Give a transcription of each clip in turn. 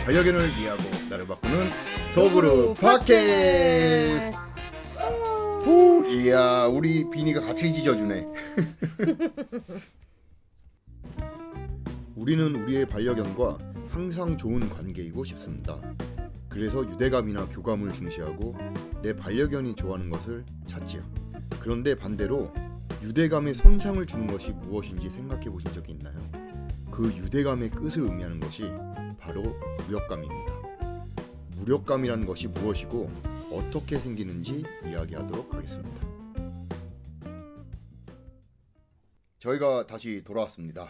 반려견을 이해하고 나를 바꾸는 도구루 팟캐스트. 오, 이야, 우리 비니가 같이 짖어주네. 우리는 우리의 반려견과 항상 좋은 관계이고 싶습니다. 그래서 유대감이나 교감을 중시하고 내 반려견이 좋아하는 것을 찾지요. 그런데 반대로 유대감에 손상을 주는 것이 무엇인지 생각해 보신 적이 있나요? 그 유대감의 끝을 의미하는 것이 바로 무력감입니다. 무력감이라는 것이 무엇이고 어떻게 생기는지 이야기하도록 하겠습니다. 저희가 다시 돌아왔습니다.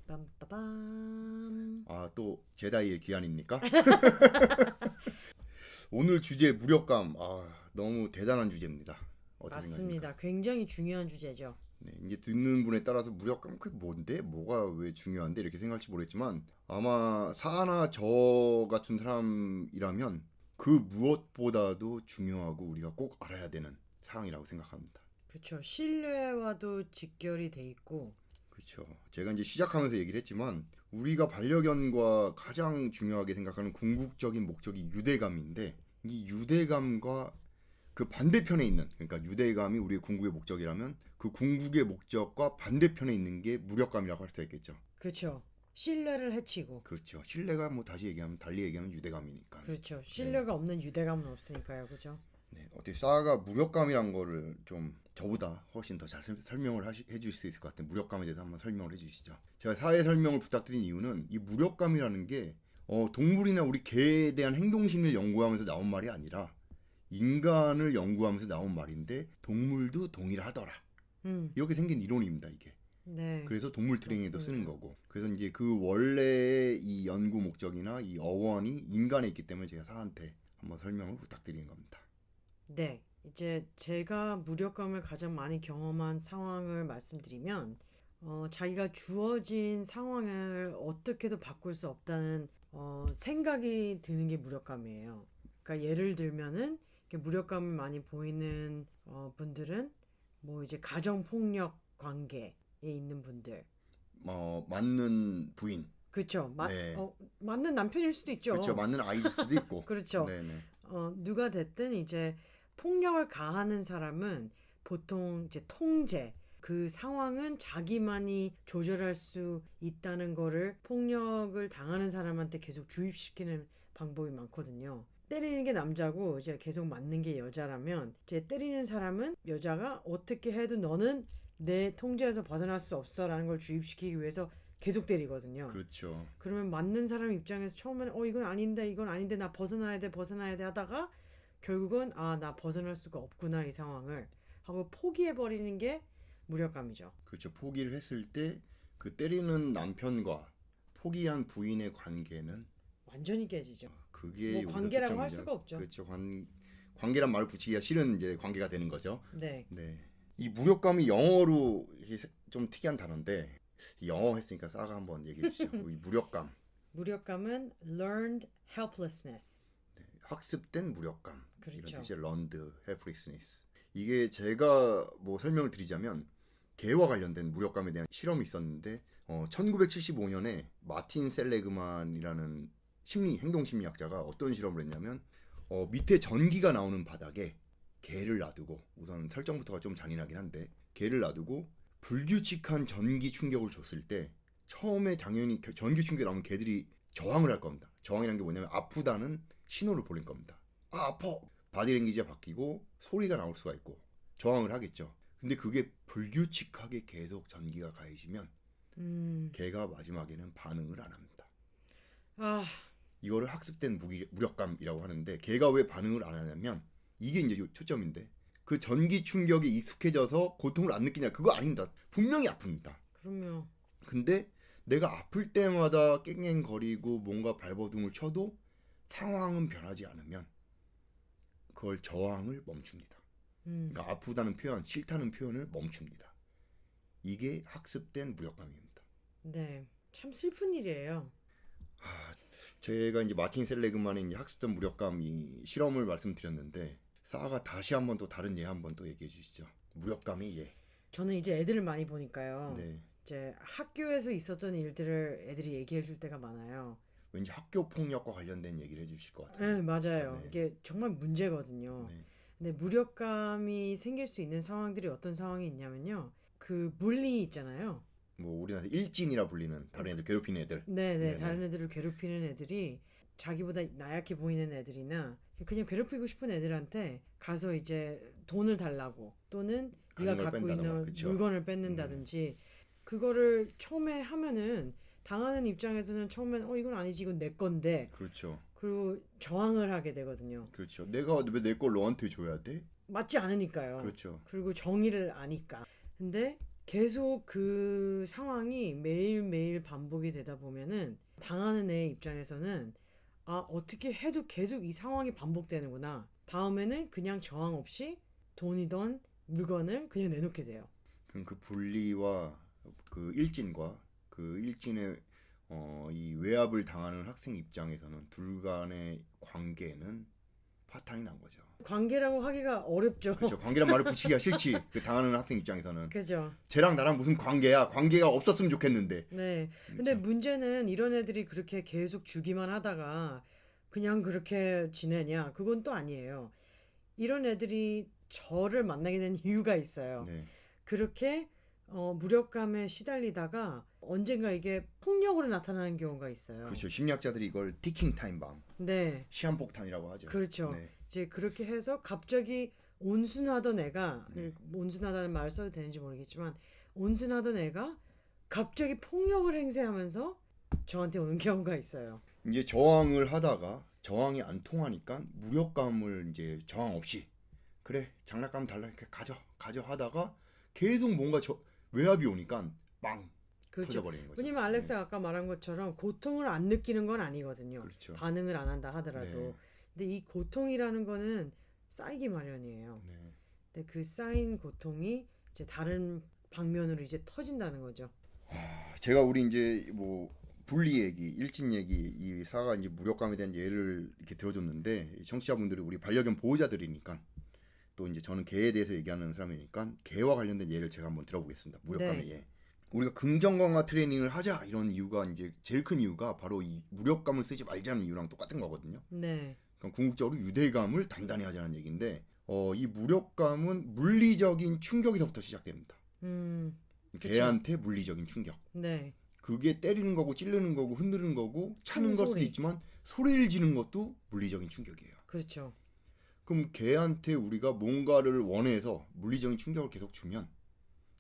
빰빠밤. 아, 또 제다이의 기한입니까? 오늘 주제 무력감. 너무 대단한 주제입니다. 맞습니다. 생각입니까? 굉장히 중요한 주제죠. 네, 이제 듣는 분에 따라서 무력감 그게 뭔데? 뭐가 왜 중요한데? 이렇게 생각할지 모르겠지만 아마 사나 저 같은 사람이라면 그 무엇보다도 중요하고 우리가 꼭 알아야 되는 사항이라고 생각합니다. 그렇죠. 신뢰와도 직결이 돼 있고. 그렇죠. 제가 이제 시작하면서 얘기를 했지만 우리가 반려견과 가장 중요하게 생각하는 궁극적인 목적이 유대감인데 이 유대감과 그 반대편에 있는, 그러니까 유대감이 우리의 궁극의 목적이라면 그 궁극의 목적과 반대편에 있는 게 무력감이라고 할 수 있겠죠. 그렇죠. 신뢰를 해치고. 그렇죠. 신뢰가 뭐 다시 얘기하면 달리 얘기하면 유대감이니까. 그렇죠. 신뢰가 없는 유대감은 없으니까요. 그죠? 네, 어떻게 사가 무력감이란 거를 좀 저보다 훨씬 더 잘 설명을 해줄 수 있을 것 같아요. 무력감에 대해서 한번 설명을 해주시죠. 제가 사회 설명을 부탁드린 이유는 이 무력감이라는 게 동물이나 우리 개에 대한 행동 심리를 연구하면서 나온 말이 아니라 인간을 연구하면서 나온 말인데 동물도 동일하더라. 이렇게 생긴 이론입니다, 이게. 네. 그래서 동물 트레이닝에도 맞습니다. 쓰는 거고. 그래서 이제 그 원래의 이 연구 목적이나 이 어원이 인간에 있기 때문에 제가 사한테 한번 설명을 부탁드리는 겁니다. 네. 이제 제가 무력감을 가장 많이 경험한 상황을 말씀드리면 자기가 주어진 상황을 어떻게도 바꿀 수 없다는 생각이 드는 게 무력감이에요. 그러니까 예를 들면은 이렇게 무력감을 많이 보이는 분들은 뭐 이제 가정 폭력 관계에 있는 분들. 맞는 부인. 그렇죠. 네. 맞는 남편일 수도 있죠. 그렇죠. 맞는 아이일 수도 있고. 그렇죠. 네네. 누가 됐든 이제 폭력을 가하는 사람은 보통 이제 통제, 그 상황은 자기만이 조절할 수 있다는 거를 폭력을 당하는 사람한테 계속 주입시키는 방법이 많거든요. 때리는 게 남자고 이제 계속 맞는 게 여자라면 이제 때리는 사람은 여자가 어떻게 해도 너는 내 통제에서 벗어날 수 없어라는 걸 주입시키기 위해서 계속 때리거든요. 그렇죠. 그러면 맞는 사람 입장에서 처음에는 이건 아닌데 나 벗어나야 돼 하다가 결국은 나 벗어날 수가 없구나 이 상황을 하고 포기해버리는 게 무력감이죠. 그렇죠. 포기를 했을 때 그 때리는 남편과 포기한 부인의 관계는 완전히 깨지죠. 그게 뭐 여기서 관계라고 할 초점이죠. 수가 없죠. 그렇죠. 관계란 말을 붙이기가 싫은 이제 관계가 되는 거죠. 네. 네. 이 무력감이 영어로 좀 특이한 단어인데 영어 했으니까 싸가 한번 얘기해 주시죠. 이 무력감. 무력감은 learned helplessness. 학습된 무력감. 그렇죠. 이런 뜻이 learned helplessness. 이게 제가 뭐 설명을 드리자면 개와 관련된 무력감에 대한 실험이 있었는데 1975년에 마틴 셀레그만이라는 행동 심리학자가 어떤 실험을 했냐면 밑에 전기가 나오는 바닥에 개를 놔두고, 우선 설정부터가 좀 잔인하긴 한데 개를 놔두고 불규칙한 전기 충격을 줬을 때 처음에 당연히 전기 충격이 나오면 개들이 저항을 할 겁니다. 저항이라는 게 뭐냐면 아프다는 신호를 보낼 겁니다. 아파! 바디랭귀지가 바뀌고 소리가 나올 수가 있고 저항을 하겠죠. 근데 그게 불규칙하게 계속 전기가 가해지면 개가 마지막에는 반응을 안 합니다. 이거를 학습된 무력감이라고 하는데 개가 왜 반응을 안 하냐면 이게 이제 초점인데 그 전기 충격에 익숙해져서 고통을 안 느끼냐, 그거 아닙니다. 분명히 아픕니다. 그럼요. 근데 내가 아플 때마다 깽깽거리고 뭔가 발버둥을 쳐도 상황은 변하지 않으면 그걸 저항을 멈춥니다. 그러니까 아프다는 표현, 싫다는 표현을 멈춥니다. 이게 학습된 무력감입니다. 네. 참 슬픈 일이에요. 제가 이제 마틴 셀레그만의 이제 학습된 무력감 이 실험을 말씀드렸는데 사가 다시 한번 또 다른 예 한번 또 얘기해 주시죠. 무력감의 예. 저는 이제 애들을 많이 보니까요. 네. 이제 학교에서 있었던 일들을 애들이 얘기해 줄 때가 많아요. 왠지 학교 폭력과 관련된 얘기를 해주실 것 같아요. 네, 맞아요. 네. 이게 정말 문제거든요. 네. 근데 무력감이 생길 수 있는 상황들이 어떤 상황이 있냐면요. 그 bully 있잖아요. 뭐 우리나라 일진이라 불리는 다른 애들 괴롭히는 애들. 네네, 네네. 다른 애들을 괴롭히는 애들이 자기보다 나약해 보이는 애들이나 그냥 괴롭히고 싶은 애들한테 가서 이제 돈을 달라고 또는 네가 가진 걸 갖고 뺀다던가, 있는 그쵸? 물건을 뺏는다든지 그거를 처음에 하면은 당하는 입장에서는 처음엔 이건 아니지 이건 내 건데 그렇죠. 그리고 저항을 하게 되거든요. 그렇죠. 내가 왜 내 걸 너한테 줘야 돼? 맞지 않으니까요. 그렇죠. 그리고 정의를 아니까. 근데 계속 그 상황이 매일매일 반복이 되다 보면은 당하는 애 입장에서는 아, 어떻게 해도 계속 이 상황이 반복되는구나. 다음에는 그냥 저항 없이 돈이던 물건을 그냥 내놓게 돼요. 그럼 그 분리와 그 일진과 그 일진의 이 외압을 당하는 학생 입장에서는 둘 간의 관계는 파탄이 난 거죠. 관계라고 하기가 어렵죠. 그렇죠. 관계란 말을 붙이기가 싫지. 그 당하는 학생 입장에서는 그죠. 쟤랑 나랑 무슨 관계야? 관계가 없었으면 좋겠는데. 네. 근데 그렇죠. 문제는 이런 애들이 그렇게 계속 주기만 하다가 그냥 그렇게 지내냐? 그건 또 아니에요. 이런 애들이 저를 만나게 된 이유가 있어요. 네. 그렇게 무력감에 시달리다가 언젠가 이게 폭력으로 나타나는 경우가 있어요. 그렇죠. 심리학자들이 이걸 티킹 타임 밤, 네. 시한폭탄이라고 하죠. 그렇죠. 네. 이제 그렇게 해서 갑자기 온순하던 애가 온순하다는 말을 써도 되는지 모르겠지만 온순하던 애가 갑자기 폭력을 행사하면서 저한테 오는 경우가 있어요. 이제 저항을 하다가 저항이 안 통하니까 무력감을 이제 저항 없이 그래 장난감 달라 이렇게 가져 하다가 계속 뭔가 외압이 오니까 빵 그렇죠. 터져버리는 거죠. 왜냐면 알렉스가 아까 말한 것처럼 고통을 안 느끼는 건 아니거든요. 그렇죠. 반응을 안 한다 하더라도. 네. 근데 이 고통이라는 거는 쌓이기 마련이에요. 네. 근데 그 쌓인 고통이 이제 다른 방면으로 이제 터진다는 거죠. 제가 우리 이제 뭐 분리 얘기, 일진 얘기, 이 사가 이제 무력감에 대한 예를 이렇게 들어줬는데 이 청취자분들이 우리 반려견 보호자들이니까 또 이제 저는 개에 대해서 얘기하는 사람이니까 개와 관련된 예를 제가 한번 들어보겠습니다. 무력감의 네. 예. 우리가 긍정 강화 트레이닝을 하자 이런 이유가 이제 제일 큰 이유가 바로 이 무력감을 쓰지 말자는 이유랑 똑같은 거거든요. 네. 그러니까 궁극적으로 유대감을 단단히 하자는 얘기인데 이 무력감은 물리적인 충격에서부터 시작됩니다. 그쵸. 개한테 물리적인 충격. 네. 그게 때리는 거고 찌르는 거고 흔드는 거고 차는 큰 걸 수도 소리. 있지만 소리를 지르는 것도 물리적인 충격이에요. 그렇죠. 그럼 개한테 우리가 뭔가를 원해서 물리적인 충격을 계속 주면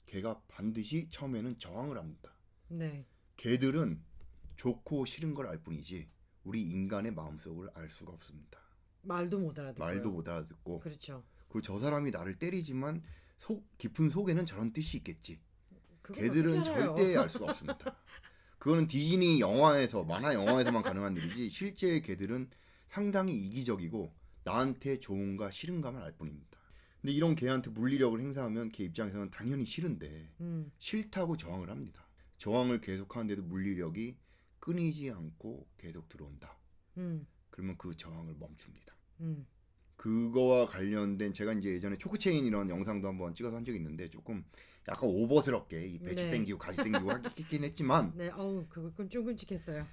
개가 반드시 처음에는 저항을 합니다. 네. 개들은 좋고 싫은 걸 알 뿐이지 우리 인간의 마음속을 알 수가 없습니다. 말도 못 알아듣고요. 말도 못 알아듣고 그렇죠. 그리고 저 사람이 나를 때리지만 속 깊은 속에는 저런 뜻이 있겠지. 그건 개들은 어떻게 알아요? 절대 알 수가 없습니다. 그거는 디즈니 영화에서 만화 영화에서만 가능한 일이지 실제 개들은 상당히 이기적이고 나한테 좋은가 싫은가만 알 뿐입니다. 근데 이런 개한테 물리력을 행사하면 개 입장에서는 당연히 싫은데 싫다고 저항을 합니다. 저항을 계속하는데도 물리력이 끊이지 않고 계속 들어온다. 그러면 그 저항을 멈춥니다. 그거와 관련된 제가 이제 예전에 초크체인 이런 영상도 한번 찍어서 한 적이 있는데 조금 약간 오버스럽게 이 배추 네. 땡기고 가지 땡기고 하긴 했지만 네. 그건 좀 끔찍했어요.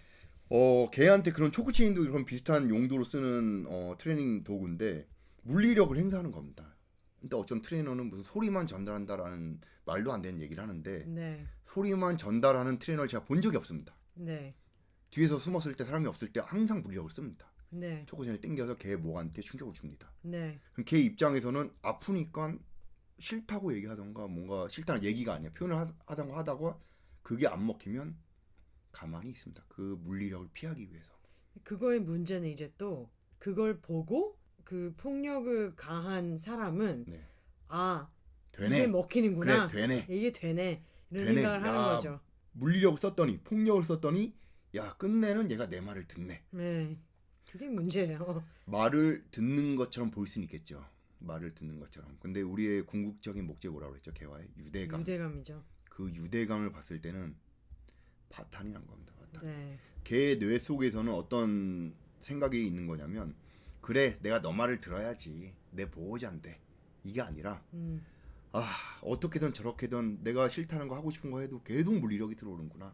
개한테 그런 초크체인도 그런 비슷한 용도로 쓰는 트레이닝 도구인데 물리력을 행사하는 겁니다. 근데 어떤 트레이너는 무슨 소리만 전달한다라는 말도 안 되는 얘기를 하는데 네. 소리만 전달하는 트레이너를 제가 본 적이 없습니다. 네. 뒤에서 숨었을 때 사람이 없을 때 항상 물리력을 씁니다. 네. 초크체인을 땡겨서 개 목한테 충격을 줍니다. 네. 그럼 개 입장에서는 아프니까 싫다고 얘기하던가 뭔가 싫다는 얘기가 아니야. 표현을 하다가 그게 안 먹히면 가만히 있습니다. 그 물리력을 피하기 위해서. 그거의 문제는 이제 또 그걸 보고 그 폭력을 가한 사람은 네. 아, 되네. 이게 먹히는구나. 그래, 되네. 이게 되네. 이런 되네. 생각을 하는 야, 거죠. 물리력을 썼더니 폭력을 썼더니 야 끝내는 얘가 내 말을 듣네. 네. 그게 문제예요. 말을 듣는 것처럼 보일 수는 있겠죠. 말을 듣는 것처럼. 근데 우리의 궁극적인 목적이 뭐라고 그랬죠? 개와의 유대감. 유대감이죠. 그 유대감을 봤을 때는 파탄이 난 겁니다. 파탄. 네. 걔 뇌 속에서는 어떤 생각이 있는 거냐면 그래 내가 너 말을 들어야지 내 보호자인데 이게 아니라 어떻게든 저렇게든 내가 싫다는 거 하고 싶은 거 해도 계속 물리력이 들어오는구나.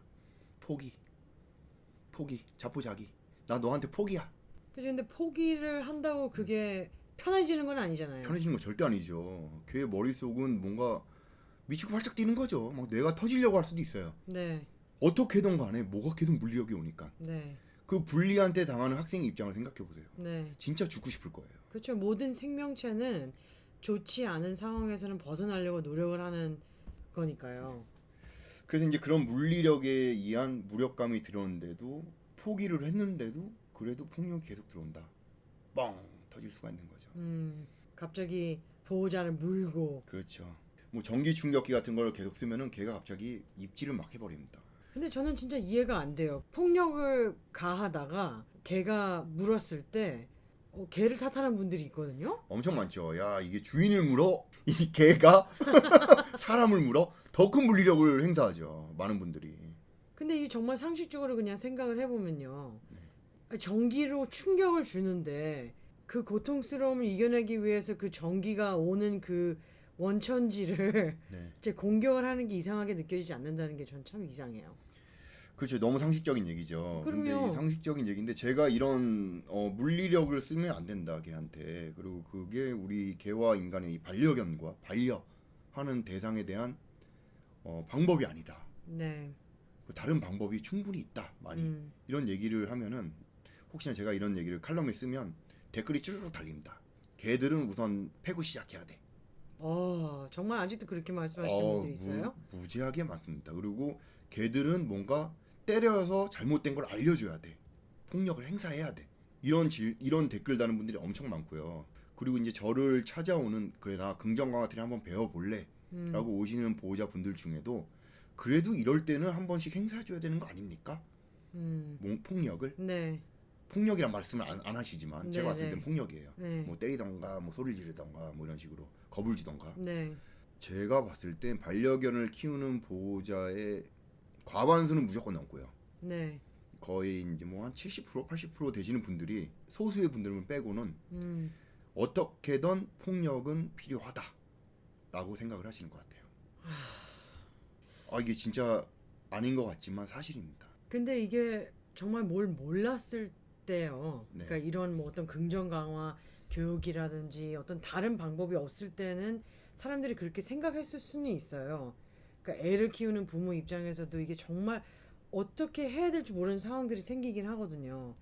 포기, 자포자기. 나 너한테 포기야. 그죠? 근데 포기를 한다고 그게 편해지는 건 아니잖아요. 편해지는 거 절대 아니죠. 걔 머릿속은 뭔가 미치고 팔짝 뛰는 거죠. 막 내가 터지려고 할 수도 있어요. 네, 어떻게든 간에 뭐가 계속 물리력이 오니까 네, 그 불리한테 당하는 학생의 입장을 생각해 보세요. 네. 진짜 죽고 싶을 거예요. 그렇죠. 모든 생명체는 좋지 않은 상황에서는 벗어나려고 노력을 하는 거니까요. 그래서 이제 그런 물리력에 의한 무력감이 들었는데도 포기를 했는데도 그래도 폭력이 계속 들어온다. 뻥 터질 수가 있는 거죠. 갑자기 보호자를 물고. 그렇죠. 뭐 전기 충격기 같은 걸 계속 쓰면은 걔가 갑자기 입질을 막 해버립니다. 근데 저는 진짜 이해가 안 돼요. 폭력을 가하다가 걔가 물었을 때 걔를 탓하는 분들이 있거든요. 엄청 많죠. 야 이게 주인을 물어? 이 개가 사람을 물어? 더 큰 물리력을 행사하죠. 많은 분들이. 근데 이 정말 상식적으로 그냥 생각을 해보면요. 전기로 충격을 주는데 그 고통스러움을 이겨내기 위해서 그 전기가 오는 그 원천지를 네. 이제 공격을 하는 게 이상하게 느껴지지 않는다는 게 전 참 이상해요. 그렇죠. 너무 상식적인 얘기죠. 근데 그럼요. 이 상식적인 얘기인데 제가 이런 물리력을 쓰면 안 된다 걔한테. 그리고 그게 우리 개와 인간의 이 반려견과 반려하는 대상에 대한 방법이 아니다. 네. 다른 방법이 충분히 있다. 많이 이런 얘기를 하면은 혹시나 제가 이런 얘기를 칼럼에 쓰면 댓글이 쭈르륵 달립니다. 개들은 우선 패고 시작해야 돼. 정말 아직도 그렇게 말씀하시는 분들이 있어요? 무지하게 많습니다. 그리고 개들은 뭔가 때려서 잘못된 걸 알려줘야 돼. 폭력을 행사해야 돼. 이런 댓글 다는 분들이 엄청 많고요. 그리고 이제 저를 찾아오는 그래 나 긍정강화틀에 한번 배워볼래 라고 오시는 보호자분들 중에도 그래도 이럴 때는 한 번씩 행사해줘야 되는 거 아닙니까? 폭력을? 네. 폭력이란 말씀을 안 하시지만 제가 봤을 땐 폭력이에요. 네. 뭐 때리던가 뭐 소리를 지르던가 뭐 이런 식으로 겁을 주던가. 네. 제가 봤을 땐 반려견을 키우는 보호자의 과반수는 무조건 넘고요. 네. 거의 이제 뭐 한 70% 80% 되시는 분들이 소수의 분들만 빼고는 음. 어떻게든 폭력은 필요하다라고 생각을 하시는 것 같아요. 이게 진짜 아닌 것 같지만 사실입니다. 근데 이게 정말 뭘 몰랐을 때요. 네. 그러니까 이런 뭐 어떤 긍정 강화 교육이라든지 어떤 다른 방법이 없을 때는 사람들이 그렇게 생각했을 수는 있어요. 그러니까 애를 키우는 부모 입장에서도 이게 정말 어떻게 해야 될지 모르는 상황들이 생기긴 하거든요.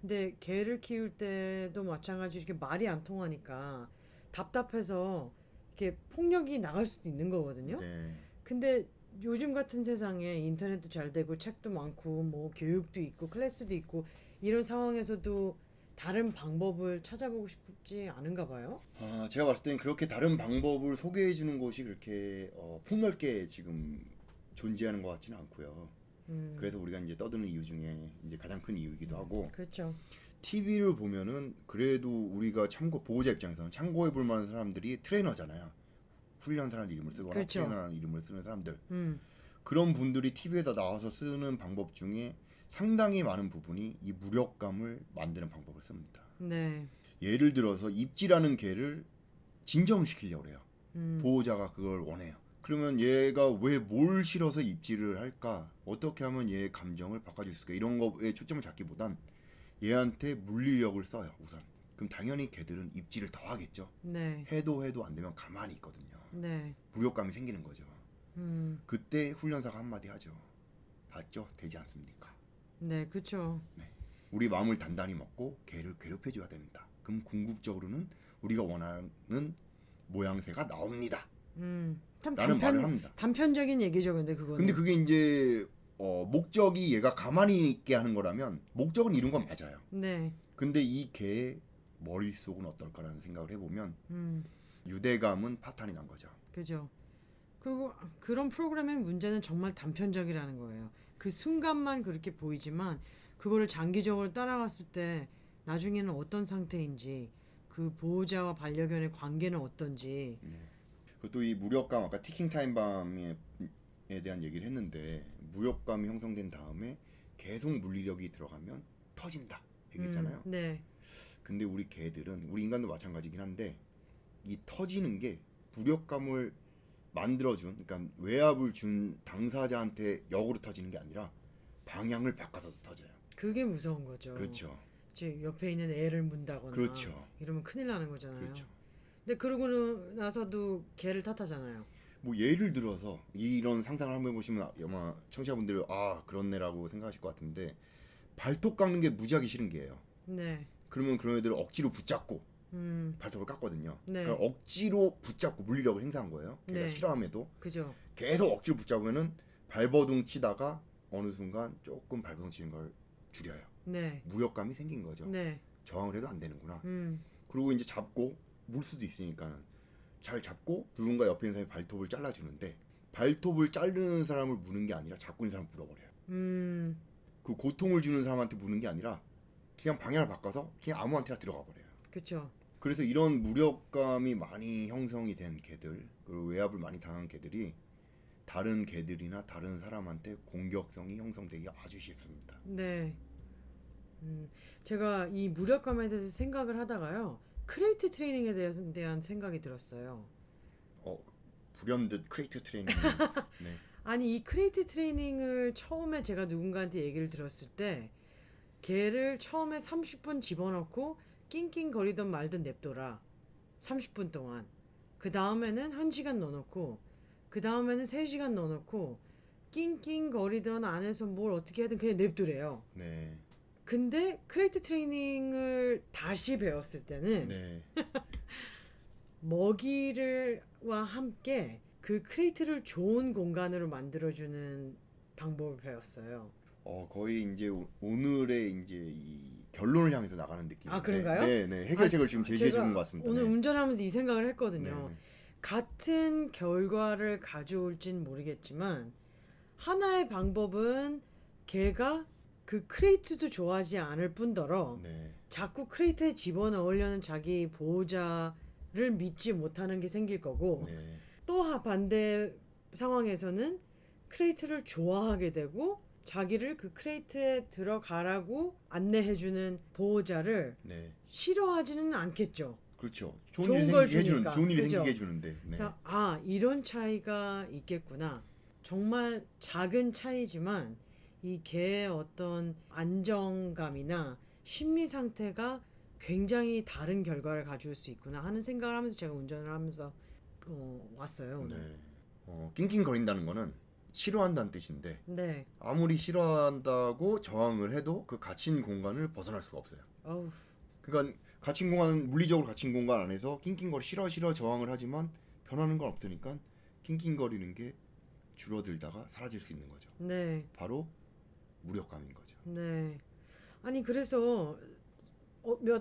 근데 개를 키울 때도 마찬가지로 이렇게 말이 안 통하니까 답답해서 이렇게 폭력이 나갈 수도 있는 거거든요. 네. 근데 요즘 같은 세상에 인터넷도 잘 되고 책도 많고 뭐 교육도 있고 클래스도 있고 이런 상황에서도 다른 방법을 찾아보고 싶지 않은가 봐요. 제가 봤을 땐 그렇게 다른 방법을 소개해 주는 곳이 그렇게 폭넓게 지금 존재하는 것 같지는 않고요. 그래서 우리가 이제 떠드는 이유 중에 이제 가장 큰 이유이기도 하고 그렇죠. TV를 보면은 그래도 우리가 보호자 입장에서는 참고해 볼 만한 사람들이 트레이너잖아요. 훈련사라는 이름을 쓰거나 그렇죠. 트레이너라는 이름을 쓰는 사람들. 음. 그런 분들이 TV에다 나와서 쓰는 방법 중에 상당히 많은 부분이 이 무력감을 만드는 방법을 씁니다. 네. 예를 들어서 입질하는 개를 진정을 시키려고 해요. 음. 보호자가 그걸 원해요. 그러면 얘가 왜 뭘 싫어서 입질을 할까? 어떻게 하면 얘의 감정을 바꿔줄 수 있을까? 이런 거에 초점을 잡기보단 얘한테 물리력을 써요 우선. 그럼 당연히 개들은 입질을 더 하겠죠. 네. 해도 안 되면 가만히 있거든요. 네. 무력감이 생기는 거죠. 음. 그때 훈련사가 한마디 하죠. 봤죠? 되지 않습니까? 네, 그렇죠. 우리 마음을 단단히 먹고 개를 괴롭혀줘야 됩니다. 그럼 궁극적으로는 우리가 원하는 모양새가 나옵니다. 참 라는 말을 합니다. 단편적인 얘기죠, 근데 그거는. 근데 그게 이제 목적이 얘가 가만히 있게 하는 거라면 목적은 이룬 건 맞아요. 네. 근데 이 개의 머릿속은 어떨까라는 생각을 해보면 음. 유대감은 파탄이 난 거죠. 그죠. 그리고 그런 프로그램의 문제는 정말 단편적이라는 거예요. 그 순간만 그렇게 보이지만 그거를 장기적으로 따라갔을 때 나중에는 어떤 상태인지 그 보호자와 반려견의 관계는 어떤지. 그것도 이 무력감 아까 티킹 타임 밤에 대한 얘기를 했는데 무력감이 형성된 다음에 계속 물리력이 들어가면 터진다 얘기했잖아요. 네. 근데 우리 개들은 우리 인간도 마찬가지긴 한데 이 터지는 게 무력감을 만들어준 그러니까 외압을 준 당사자한테 역으로 터지는 게 아니라 방향을 바꿔서도 터져요. 그게 무서운 거죠. 그렇죠. 즉 옆에 있는 애를 문다거나 그렇죠. 이러면 큰일 나는 거잖아요. 그렇죠. 근데 그러고 나서도 개를 탓하잖아요. 뭐 예를 들어서 이런 상상을 한번 해보시면 아마 청취자분들 아 그렇네라고 생각하실 것 같은데 발톱 깎는 게 무지하게 싫은 게예요. 네. 그러면 그런 애들을 억지로 붙잡고 음. 발톱을 깎거든요. 네. 그러니까 억지로 붙잡고 물리력을 행사한 거예요. 걔가 네. 싫어함에도 그죠. 계속 억지로 붙잡으면은 발버둥 치다가 어느 순간 조금 발버둥 치는 걸 줄여요. 네. 무력감이 생긴 거죠. 네. 저항을 해도 안 되는구나. 음. 그리고 이제 잡고 물 수도 있으니까 잘 잡고 누군가 옆에 있는 사람이 발톱을 잘라주는데 발톱을 자르는 사람을 무는 게 아니라 잡고 있는 사람을 물어버려요. 음. 그 고통을 주는 사람한테 무는 게 아니라 그냥 방향을 바꿔서 그냥 아무한테나 들어가 버려요. 그렇죠. 그래서 이런 무력감이 많이 형성이 된 개들 그리고 외압을 많이 당한 개들이 다른 개들이나 다른 사람한테 공격성이 형성되기 아주 쉽습니다. 네. 제가 이 무력감에 대해서 생각을 하다가요. 크레이트 트레이닝에 대한 생각이 들었어요. 불현듯 크레이트 트레이닝. 네. 아니 이 크레이트 트레이닝을 처음에 제가 누군가한테 얘기를 들었을 때 걔를 처음에 30분 집어넣고 낑낑거리던 말던 냅둬라. 30분 동안. 그 다음에는 1시간 넣어놓고 그 다음에는 3시간 넣어놓고 낑낑거리던 안에서 뭘 어떻게 하든 그냥 냅두래요. 네. 근데 크레이트 트레이닝을 다시 배웠을 때는 네. 먹이와 함께 그 크레이트를 좋은 공간으로 만들어주는 방법을 배웠어요. 거의 이제 오늘의 이제 이 결론을 향해서 나가는 느낌. 아, 그런가요? 네, 네. 해결책을 지금 제시해 제가 주는 것 같습니다. 오늘 네. 운전하면서 이 생각을 했거든요. 네. 같은 결과를 가져올진 모르겠지만 하나의 방법은 걔가 그 크레이트도 좋아하지 않을 뿐더러 네. 자꾸 크레이트에 집어넣으려는 자기 보호자를 믿지 못하는 게 생길 거고 네. 또 반대 상황에서는 크레이트를 좋아하게 되고 자기를 그 크레이트에 들어가라고 안내해주는 보호자를 네. 싫어하지는 않겠죠. 그렇죠. 좋은 일이 걸 생기게 주니까. 좋은 일이 그죠? 생기게 해주는데. 네. 그래서 이런 차이가 있겠구나. 정말 작은 차이지만 이 개의 어떤 안정감이나 심리 상태가 굉장히 다른 결과를 가져올 수 있구나 하는 생각을 하면서 제가 운전을 하면서 왔어요 오늘. 네. 낑낑거린다는 거는 싫어한다는 뜻인데 네. 아무리 싫어한다고 저항을 해도 그 갇힌 공간을 벗어날 수가 없어요. 어우. 그러니까 갇힌 공간 물리적으로 갇힌 공간 안에서 낑낑거리 싫어 저항을 하지만 변하는 건 없으니까 낑낑거리는 게 줄어들다가 사라질 수 있는 거죠. 네. 바로 무력감인 거죠. 네. 아니 그래서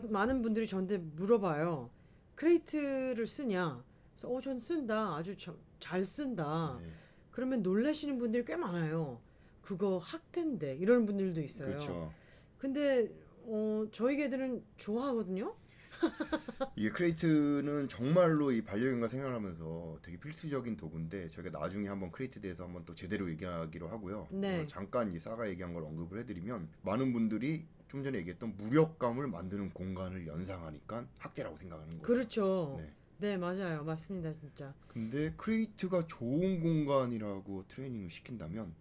많은 분들이 저한테 물어봐요. 크레이트를 쓰냐? 그래서 전 쓴다. 아주 잘 쓴다. 네. 그러면 놀라시는 분들이 꽤 많아요. 그거 학대인데 이런 분들도 있어요. 그렇죠. 근데 저희 개들은 좋아하거든요. 이게 크레이트는 정말로 이 반려견과 생활하면서 되게 필수적인 도구인데 저희가 나중에 한번 크레이트에 대해서 한번 또 제대로 얘기하기로 하고요. 네. 잠깐 이 싸가 얘기한 걸 언급을 해드리면 많은 분들이 좀 전에 얘기했던 무력감을 만드는 공간을 연상하니까 학대라고 생각하는 거예요. 그렇죠. 네. 네, 맞아요. 맞습니다, 진짜. 근데 크레이트가 좋은 공간이라고 트레이닝을 시킨다면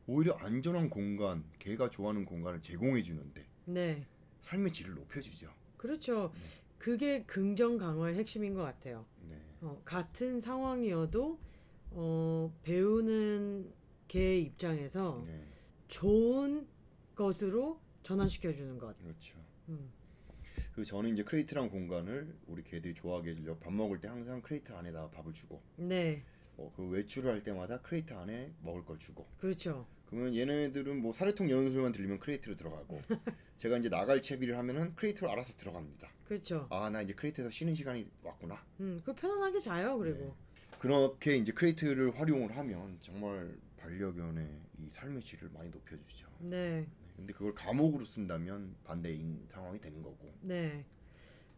오히려 안전한 공간, 걔가 좋아하는 공간을 제공해 주는데 네. 삶의 질을 높여주죠. 그렇죠. 그게 긍정 강화의 핵심인 것 같아요. 네. 같은 상황이어도 배우는 개 입장에서 네. 좋은 것으로 전환시켜주는 것. 그렇죠. 음. 그 저는 이제 크레이트란 공간을 우리 개들이 좋아하게 해주려고 밥 먹을 때 항상 크레이트 안에다가 밥을 주고 네, 그 외출을 할 때마다 크레이트 안에 먹을 걸 주고 그렇죠. 그러면 얘네들은 뭐 사료통 여는 소리만 들리면 크레이트로 들어가고 제가 이제 나갈 채비를 하면은 크레이트로 알아서 들어갑니다. 그렇죠. 나 이제 크레이트에서 쉬는 시간이 왔구나. 그 편안하게 자요. 그리고 그렇게 이제 크레이트를 활용을 하면 정말 반려견의 이 삶의 질을 많이 높여주죠. 네, 근데 그걸 감옥으로 쓴다면 반대인 상황이 되는 거고. 네.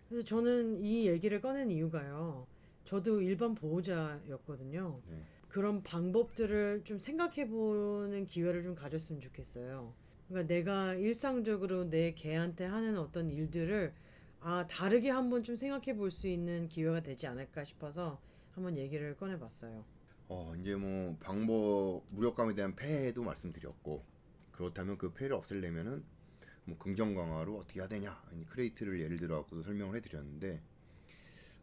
그래서 저는 이 얘기를 꺼낸 이유가요. 저도 일반 보호자였거든요. 네. 그런 방법들을 좀 생각해보는 기회를 좀 가졌으면 좋겠어요. 그러니까 내가 일상적으로 내 개한테 하는 어떤 일들을 다르게 한번 좀 생각해 볼 수 있는 기회가 되지 않을까 싶어서 한번 얘기를 꺼내봤어요. 이제 뭐 방법 무력감에 대한 폐해도 말씀드렸고 그렇다면 그 폐해를 없애려면은 뭐 긍정 강화로 어떻게 해야 되냐 크레이트를 예를 들어 갖고 설명을 해드렸는데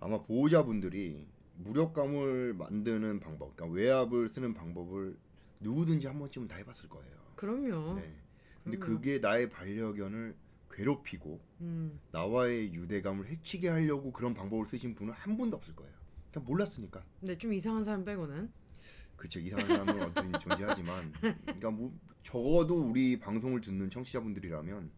아마 보호자분들이 무력감을 만드는 방법, 그러니까 외압을 쓰는 방법을 누구든지 한 번쯤은 다 해봤을 거예요. 그럼요. 네. 근데 그럼요. 그게 나의 반려견을 괴롭히고 음, 나와의 유대감을 해치게 하려고 그런 방법을 쓰신 분은 한 분도 없을 거예요. 그냥 몰랐으니까. 근데 좀 이상한 사람 빼고는. 그쵸, 이상한 사람은 어떻게든 존재하지만 그러니까 뭐 적어도 우리 방송을 듣는 청취자분들이라면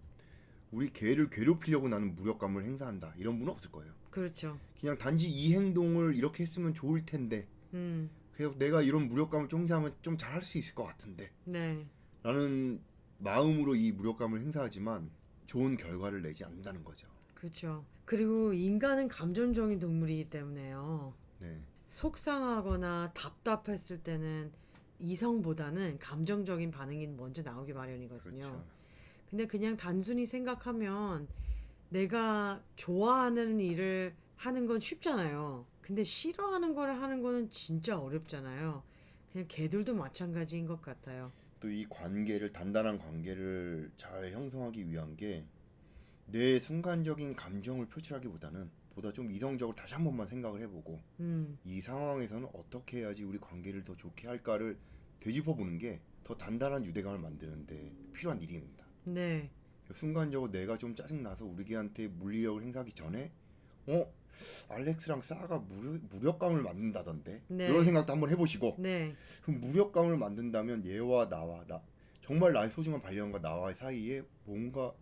우리 개를 괴롭히려고 나는 무력감을 행사한다 이런 분은 없을 거예요. 그렇죠. 그냥 단지 이 행동을 이렇게 했으면 좋을 텐데 음, 그래서 내가 이런 무력감을 좀 행사하면 좀 잘할 수 있을 것 같은데 네, 라는 마음으로 이 무력감을 행사하지만 좋은 결과를 내지 않는다는 거죠. 그렇죠. 그리고 인간은 감정적인 동물이기 때문에요. 네, 속상하거나 답답했을 때는 이성보다는 감정적인 반응이 먼저 나오기 마련이거든요. 그렇죠. 근데 그냥 단순히 생각하면 내가 좋아하는 일을 하는 건 쉽잖아요. 근데 싫어하는 거를 하는 거는 진짜 어렵잖아요. 그냥 개들도 마찬가지인 것 같아요. 또 이 관계를 단단한 관계를 잘 형성하기 위한 게 내 순간적인 감정을 표출하기보다는 보다 좀 이성적으로 다시 한 번만 생각을 해보고 이 상황에서는 어떻게 해야지 우리 관계를 더 좋게 할까를 되짚어보는 게 더 단단한 유대감을 만드는데 필요한 일입니다. 네, 순간적으로 내가 좀 짜증나서 우리 개한테 물리력을 행사하기 전에 알렉스랑 싸가 무력감을 만든다던데 네. 이런 생각도 한번 해보시고 네, 그럼 무력감을 만든다면 얘와 나 정말 나의 소중한 반려견과 나와의 사이에 뭔가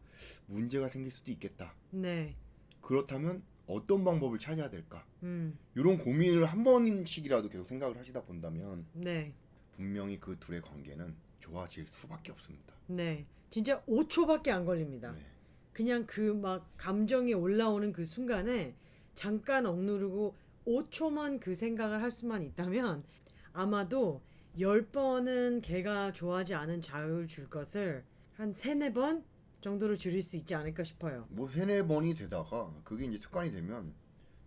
문제가 생길 수도 있겠다. 네, 그렇다면 어떤 방법을 찾아야 될까? 음, 이런 고민을 한 번씩이라도 계속 생각을 하시다 본다면 네, 분명히 그 둘의 관계는 좋아질 수밖에 없습니다. 네. 진짜 5초밖에 안 걸립니다. 네. 그냥 그 막 감정이 올라오는 그 순간에 잠깐 억누르고 5초만 그 생각을 할 수만 있다면 아마도 10번은 걔가 좋아하지 않은 자극을 줄 것을 한 3-4번 정도로 줄일 수 있지 않을까 싶어요. 뭐 세네 번이 되다가 그게 이제 습관이 되면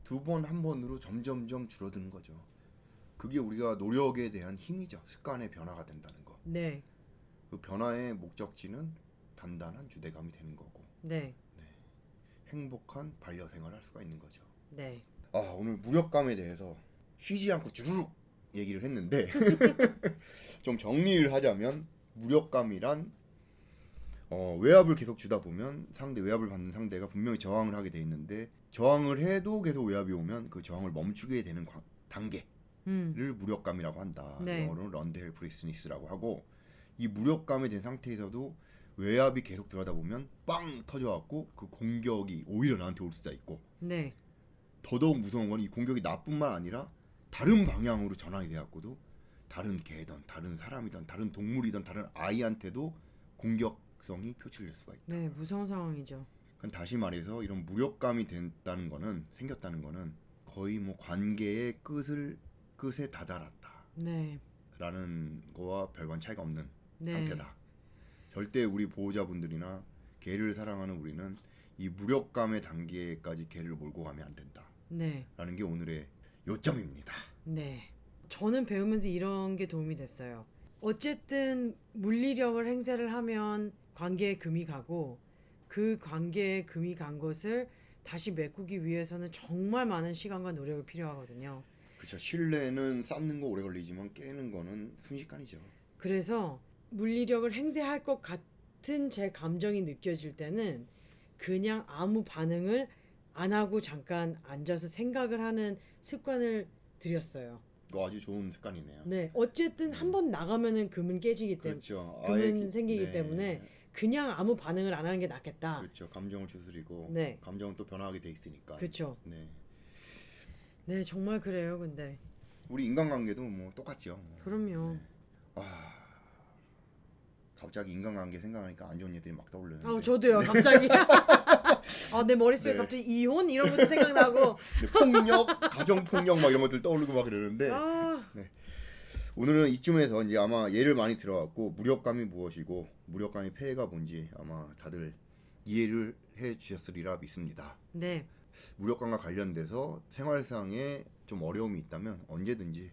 두 번 한 번으로 점점점 줄어드는 거죠. 그게 우리가 노력에 대한 힘이죠. 습관의 변화가 된다는 거. 네, 그 변화의 목적지는 단단한 유대감이 되는 거고 네, 행복한 반려생활을 할 수가 있는 거죠. 네, 아, 오늘 무력감에 대해서 쉬지 않고 주르륵 얘기를 했는데 좀 정리를 하자면 무력감이란 외압을 계속 주다 보면 외압을 받는 상대가 분명히 저항을 하게 돼 있는데 저항을 해도 계속 외압이 오면 그 저항을 멈추게 되는 단계를 무력감이라고 한다. 네. 영어로는 런드 헬프리스니스라고 하고 이 무력감에 된 상태에서도 외압이 계속 들어가다 보면 빵 터져갖고 그 공격이 오히려 나한테 올 수도 있고 네, 더더욱 무서운 건 이 공격이 나뿐만 아니라 다른 방향으로 전환이 돼갖고도 다른 개든 다른 사람이든 다른 동물이든 다른 아이한테도 공격성이 표출될 수가 있다. 네, 무서운 상황이죠. 그러니까 다시 말해서 이런 무력감이 생겼다는 거는 거의 뭐 관계의 끝에 다다랐다. 네, 라는 거와 별반 차이가 없는 네, 상태다. 절대 우리 보호자분들이나 개를 사랑하는 우리는 이 무력감의 단계까지 개를 몰고 가면 안 된다. 네, 라는 게 오늘의 요점입니다. 네. 저는 배우면서 이런 게 도움이 됐어요. 어쨌든 물리력을 행사를 하면 관계에 금이 가고 그 관계에 금이 간 것을 다시 메꾸기 위해서는 정말 많은 시간과 노력이 필요하거든요. 그쵸. 신뢰는 쌓는 거 오래 걸리지만 깨는 거는 순식간이죠. 그래서 물리력을 행사할 것 같은 제 감정이 느껴질 때는 그냥 아무 반응을 안 하고 잠깐 앉아서 생각을 하는 습관을 들였어요. 이거 아주 좋은 습관이네요. 네, 어쨌든 한 번 나가면은 금은 깨지기 때문에 그렇죠. 금은 생기기 네. 때문에 그냥 아무 반응을 안 하는 게 낫겠다. 그렇죠. 감정을 추스리고 네. 감정은 또 변화하게 돼 있으니까. 그렇죠. 네. 네, 정말 그래요. 근데 우리 인간관계도 뭐 똑같죠. 그럼요. 갑자기 인간관계 생각하니까 안 좋은 일들이 막 떠오르는데. 저도요. 갑자기 내 머릿속에 네. 갑자기 이혼 이런 것도 생각나고. 네, 폭력, 가정 폭력 막 이런 것들 떠오르고 막 그러는데 네. 오늘은 이쯤에서 이제 아마 예를 많이 들어왔고 무력감이 무엇이고 무력감의 폐해가 뭔지 아마 다들 이해를 해 주셨으리라 믿습니다. 네. 무력감과 관련돼서 생활상에 좀 어려움이 있다면 언제든지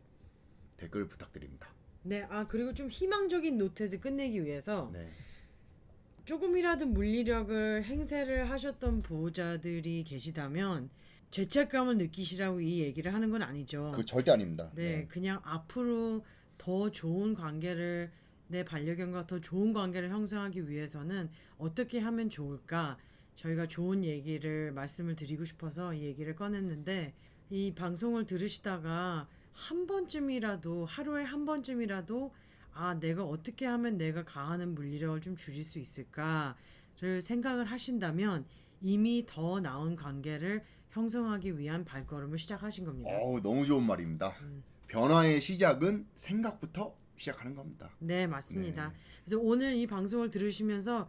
댓글 부탁드립니다. 네. 그리고 좀 희망적인 노트에서 끝내기 위해서 네. 조금이라도 물리력을 행세를 하셨던 보호자들이 계시다면 죄책감을 느끼시라고 이 얘기를 하는 건 아니죠. 그 절대 아닙니다. 네, 그냥 앞으로 더 좋은 관계를 내 반려견과 더 좋은 관계를 형성하기 위해서는 어떻게 하면 좋을까? 저희가 좋은 얘기를 말씀을 드리고 싶어서 이 얘기를 꺼냈는데 이 방송을 들으시다가 한 번쯤이라도 하루에 한 번쯤이라도 아, 내가 어떻게 하면 내가 가하는 물리력을 좀 줄일 수 있을까를 생각을 하신다면 이미 더 나은 관계를 형성하기 위한 발걸음을 시작하신 겁니다. 너무 좋은 말입니다. 변화의 시작은 생각부터 시작하는 겁니다. 네, 맞습니다. 네. 그래서 오늘 이 방송을 들으시면서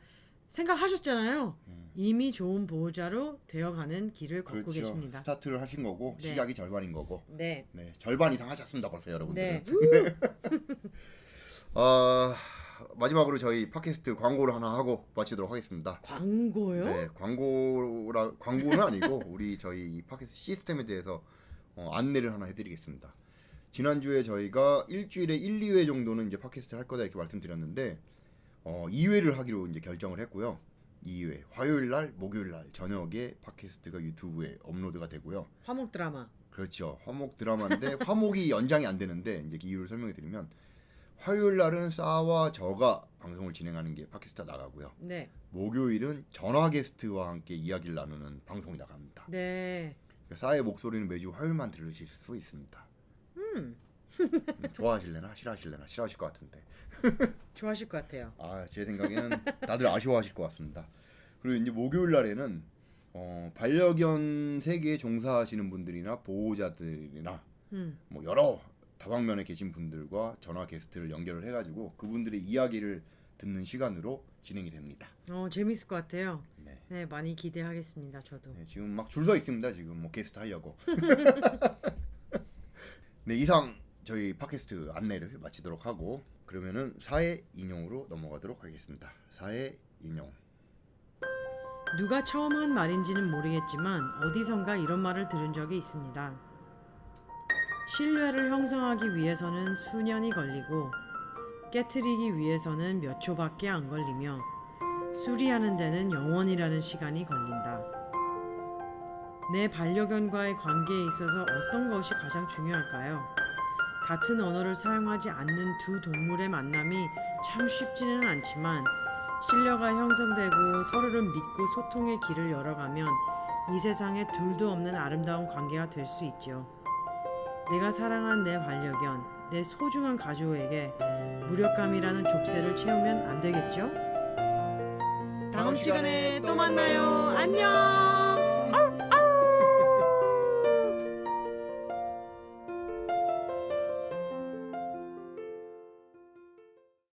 생각하셨잖아요. 이미 좋은 보호자로 되어가는 길을 걷고 그렇죠. 계십니다. 스타트를 하신 거고 네. 시작이 절반인 거고. 네. 네, 절반 이상 하셨습니다, 벌써 여러분들. 네. 마지막으로 저희 팟캐스트 광고를 하나 하고 마치도록 하겠습니다. 광고요? 네, 광고는 아니고 우리 저희 이 팟캐스트 시스템에 대해서 안내를 하나 해드리겠습니다. 지난주에 저희가 일주일에 1, 2회 정도는 이제 팟캐스트를 할 거다 이렇게 말씀드렸는데 2회를 하기로 이제 결정을 했고요. 2회 화요일 날, 목요일 날 저녁에 팟캐스트가 유튜브에 업로드가 되고요. 화목 드라마. 그렇죠. 화목 드라마인데 화목이 연장이 안 되는데 이제 이유를 설명해 드리면 화요일 날은 싸와 저가 방송을 진행하는 게 팟캐스트가 나가고요. 네. 목요일은 전화 게스트와 함께 이야기를 나누는 방송이 나갑니다. 네. 그러니까 싸의 목소리는 매주 화요일만 들으실 수 있습니다. 좋아하실래나 싫어하실래나 싫어하실 것 같은데. 좋아하실 것 같아요. 제 생각에는 다들 아쉬워하실 것 같습니다. 그리고 이제 목요일 날에는 반려견 세계에 종사하시는 분들이나 보호자들이나 뭐 여러 다방면에 계신 분들과 전화 게스트를 연결을 해가지고 그분들의 이야기를 듣는 시간으로 진행이 됩니다. 재밌을 것 같아요. 네. 네, 많이 기대하겠습니다. 저도. 네, 지금 막 줄 서 있습니다. 지금 뭐 게스트 하려고. 네, 이상 저희 팟캐스트 안내를 마치도록 하고 그러면은 사회 인용으로 넘어가도록 하겠습니다. 사회 인용. 누가 처음 한 말인지는 모르겠지만 어디선가 이런 말을 들은 적이 있습니다. 신뢰를 형성하기 위해서는 수년이 걸리고 깨트리기 위해서는 몇 초밖에 안 걸리며 수리하는 데는 영원이라는 시간이 걸린다. 내 반려견과의 관계에 있어서 어떤 것이 가장 중요할까요? 같은 언어를 사용하지 않는 두 동물의 만남이 참 쉽지는 않지만 신뢰가 형성되고 서로를 믿고 소통의 길을 열어가면 이 세상에 둘도 없는 아름다운 관계가 될 수 있죠. 내가 사랑한 내 반려견, 내 소중한 가족에게 무력감이라는 족쇄를 채우면 안 되겠죠? 다음 시간에 또 만나요. 안녕!